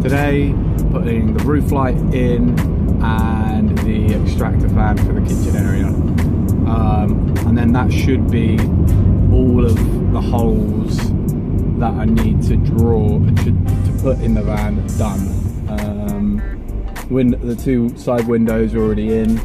today, putting the roof light in and the extractor fan for the kitchen area. And then that should be all of the holes that I need to draw to put in the van done. The two side windows are already in.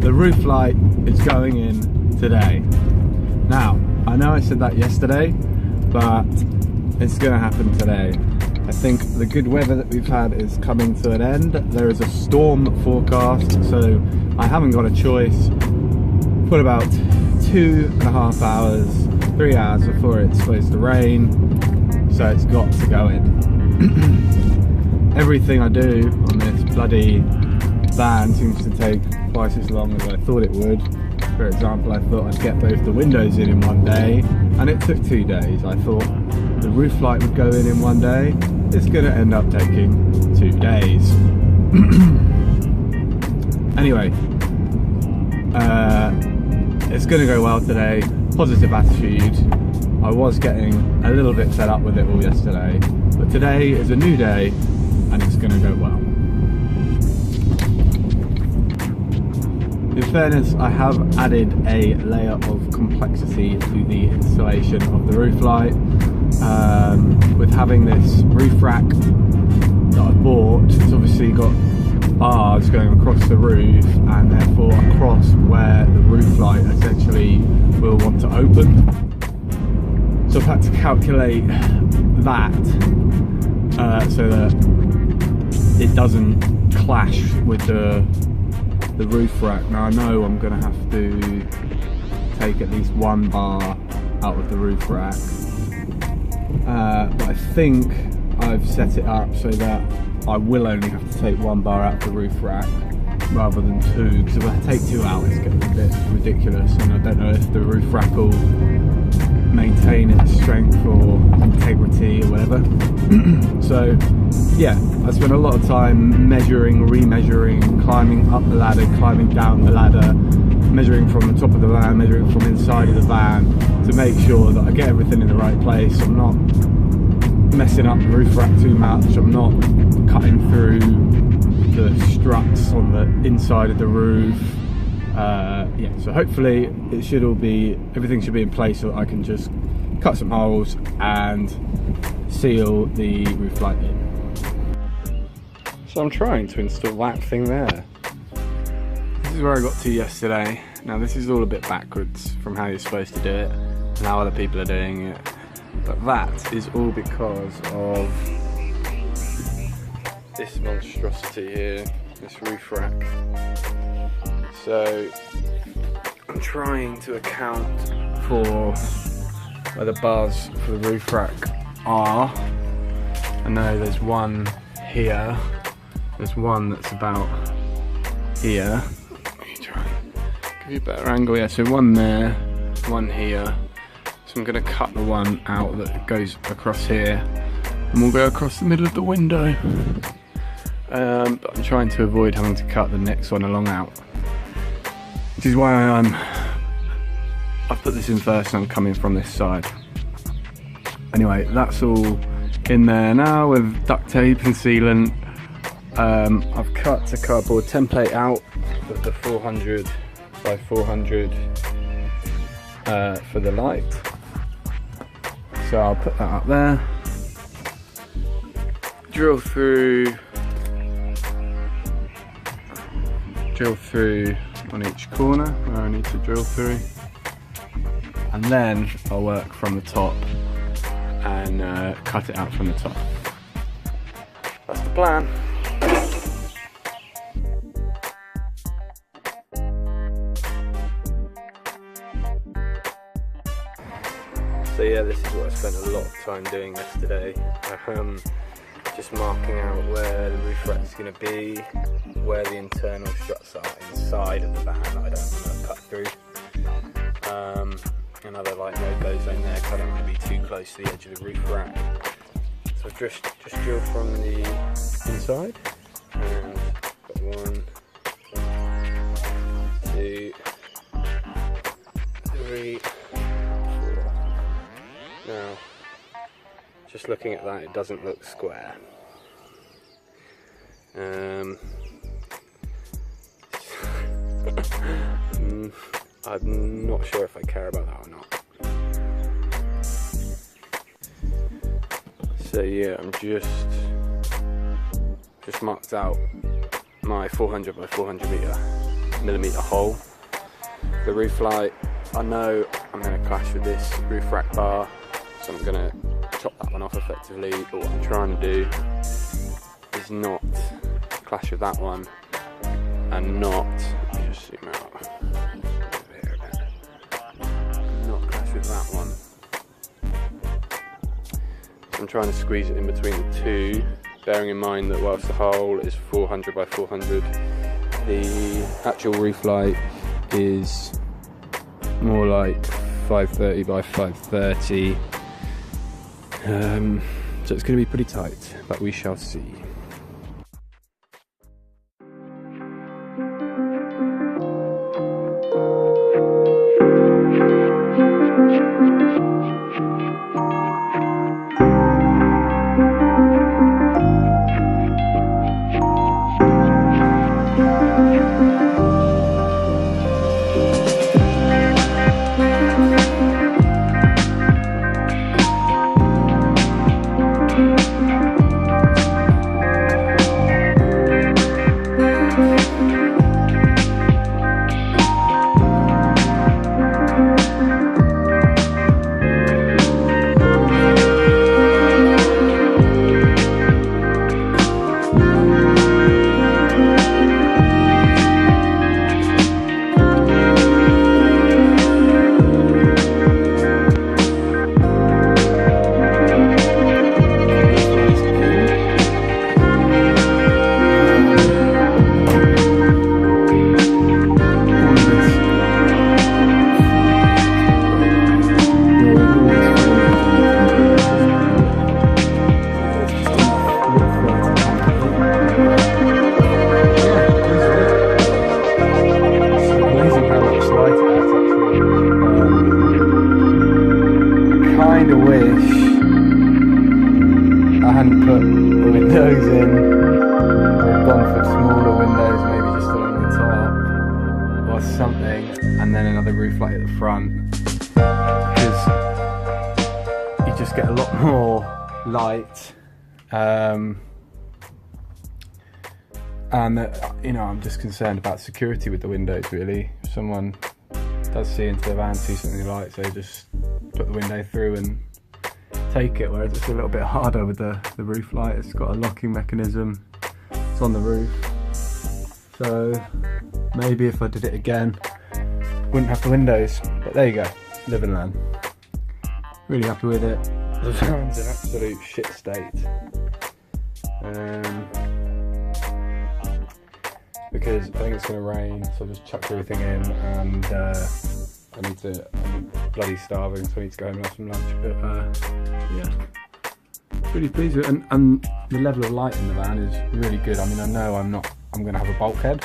The roof light is going in today. Now, I know I said that yesterday, but it's going to happen today. I think the good weather that we've had is coming to an end. There is a storm forecast, so I haven't got a choice. Put about 2.5 hours, 3 hours before it's supposed to rain, so it's got to go in. Everything I do on this bloody van seems to take twice as long as I thought it would. For example, I thought I'd get both the windows in one day, and it took 2 days. I thought the roof light would go in one day. It's going to end up taking 2 days. Anyway, it's going to go well today. Positive attitude. I was getting a little bit fed up with it all yesterday, but today is a new day and it's going to go well. In fairness, I have added a layer of complexity to the installation of the roof light. With having this roof rack that I bought, it's obviously got bars going across the roof and therefore across where the roof light essentially will want to open. So I've had to calculate that so that it doesn't clash with the roof rack. Now I know I'm going to have to take at least one bar out of the roof rack, but I think I've set it up so that I will only have to take one bar out of the roof rack rather than two, because if I take two out it's getting a bit ridiculous and I don't know if the roof rack will maintain its strength or integrity or whatever. So yeah, I spent a lot of time measuring, remeasuring, climbing up the ladder, climbing down the ladder, measuring from the top of the van, measuring from inside of the van to make sure that I get everything in the right place. I'm not messing up the roof rack too much, I'm not cutting through the struts on the inside of the roof. Yeah, so hopefully it should all be, everything should be in place so I can just cut some holes and seal the roof light in. So I'm trying to install that thing there. This is where I got to yesterday. Now this is all a bit backwards from how you're supposed to do it and how other people are doing it. But that is all because of this monstrosity here, this roof rack. So I'm trying to account for where the bars for the roof rack are. I know there's one here, there's one that's about here. Let me try and give you a better angle. Yeah, so one there, one here. So I'm going to cut the one out that goes across here and we'll go across the middle of the window. But I'm trying to avoid having to cut the next one along out, which is why I've put this in first and I'm coming from this side. Anyway, that's all in there now with duct tape and sealant. I've cut a cardboard template out with the 400 by 400 for the light. So I'll put that up there. Drill through on each corner where I need to drill through, and then I'll work from the top and cut it out from the top. That's the plan. So yeah, this is what it's spent a lot of time doing yesterday. Just marking out where the roof rack's going to be, where the internal struts are inside of the van that I don't want to cut through. And other like no-go zone there, because I don't want to be too close to the edge of the roof rack. So I've just drilled from the inside, and got 1, 2, 3, 4. Now, just looking at that, it doesn't look square. I'm not sure if I care about that or not. So yeah, I'm just marked out my 400 by 400 millimeter hole. The roof light, I know I'm going to clash with this roof rack bar, so I'm going to chop that one off effectively, but what I'm trying to do is not clash with that one, and not, let me just zoom out, over here a bit, not clash with that one. So I'm trying to squeeze it in between the two, bearing in mind that whilst the hole is 400 by 400, the actual roof light is more like 530 by 530. So it's going to be pretty tight, but we shall see. And then another roof light at the front, because you just get a lot more light, and you know, I'm just concerned about security with the windows really. If someone does see into the van, see something they like, so just put the window through and take it, whereas it's a little bit harder with the roof light. It's got a locking mechanism, it's on the roof, so maybe if I did it again, wouldn't have the windows. But there you go, live and learn. Really happy with it. The van's in absolute shit state, because I think it's going to rain, so I'll just chuck everything in, and I'm bloody starving, so I need to go home and have some lunch. But yeah, pretty pleased with it, and the level of light in the van is really good. I mean, I know I'm going to have a bulkhead.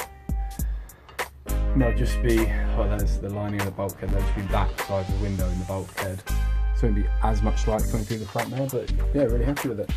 There'll just be, oh, there's the lining of the bulkhead, there'll just be that side of the window in the bulkhead, so it won't be as much light coming through the front there, but yeah, really happy with it.